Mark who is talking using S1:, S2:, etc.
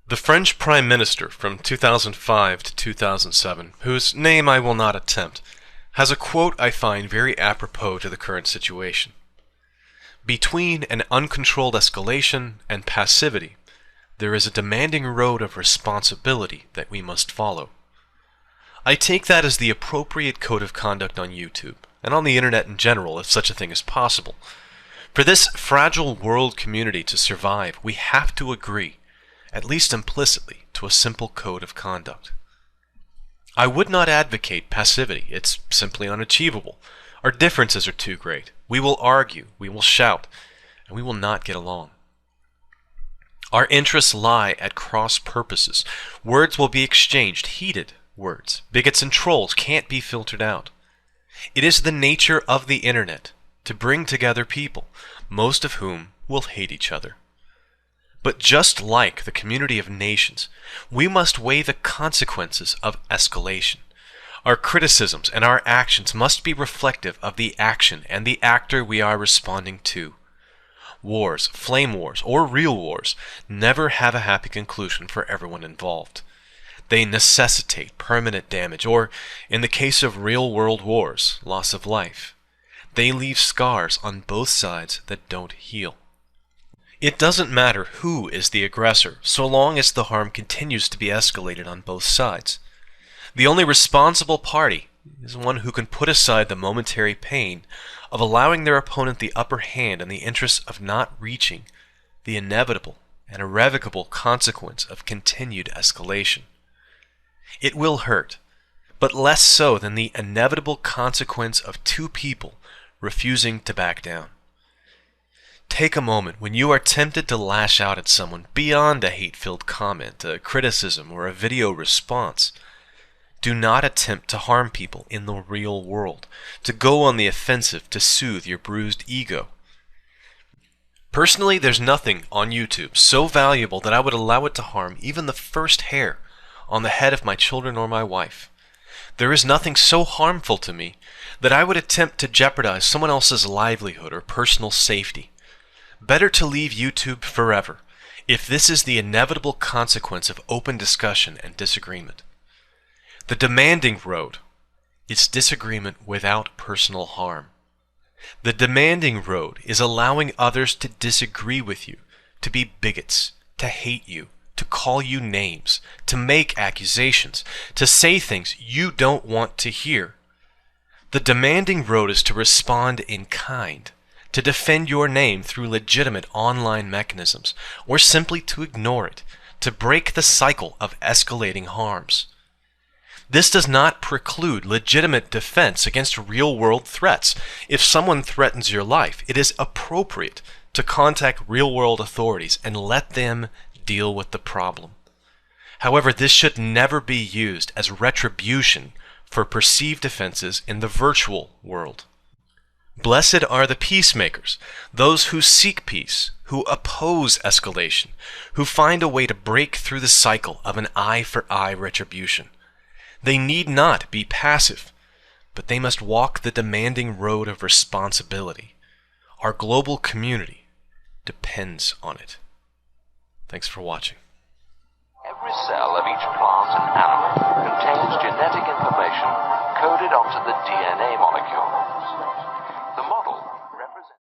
S1: The French Prime Minister from 2005 to 2007, whose name I will not attempt, has a quote I find very apropos to the current situation. Between an uncontrolled escalation and passivity, there is a demanding road of responsibility that we must follow. I take that as the appropriate code of conduct on YouTube, and on the internet in general, if such a thing is possible. For this fragile world community to survive, we have to agree, at least implicitly, to a simple code of conduct. I would not advocate passivity. It's simply unachievable. Our differences are too great. We will argue, we will shout, and we will not get along. Our interests lie at cross purposes. Words will be exchanged, heated words. Bigots and trolls can't be filtered out. It is the nature of the internet to bring together people, most of whom will hate each other. But just like the community of nations, we must weigh the consequences of escalation. Our criticisms and our actions must be reflective of the action and the actor we are responding to. Wars, flame wars, or real wars never have a happy conclusion for everyone involved. They necessitate permanent damage, or, in the case of real-world wars, loss of life. They leave scars on both sides that don't heal. It doesn't matter who is the aggressor, so long as the harm continues to be escalated on both sides. The only responsible party is one who can put aside the momentary pain of allowing their opponent the upper hand in the interest of not reaching the inevitable and irrevocable consequence of continued escalation. It will hurt, but less so than the inevitable consequence of two people refusing to back down. Take a moment when you are tempted to lash out at someone beyond a hate-filled comment, a criticism, or a video response. Do not attempt to harm people in the real world, to go on the offensive to soothe your bruised ego. Personally, there's nothing on YouTube so valuable that I would allow it to harm even the first hair on the head of my children or my wife. There is nothing so harmful to me that I would attempt to jeopardize someone else's livelihood or personal safety. Better to leave YouTube forever, if this is the inevitable consequence of open discussion and disagreement. The demanding road is disagreement without personal harm. The demanding road is allowing others to disagree with you, to be bigots, to hate you, to call you names, to make accusations, to say things you don't want to hear. The demanding road is to respond in kind, to defend your name through legitimate online mechanisms, or simply to ignore it, to break the cycle of escalating harms. This does not preclude legitimate defense against real-world threats. If someone threatens your life, it is appropriate to contact real-world authorities and let them deal with the problem. However, this should never be used as retribution for perceived offenses in the virtual world. Blessed are the peacemakers, those who seek peace, who oppose escalation, who find a way to break through the cycle of an eye-for-eye retribution. They need not be passive, but they must walk the demanding road of responsibility. Our global community depends on it. Thanks for watching.
S2: Every cell of each plant and animal contains genetic information coded onto the DNA molecules.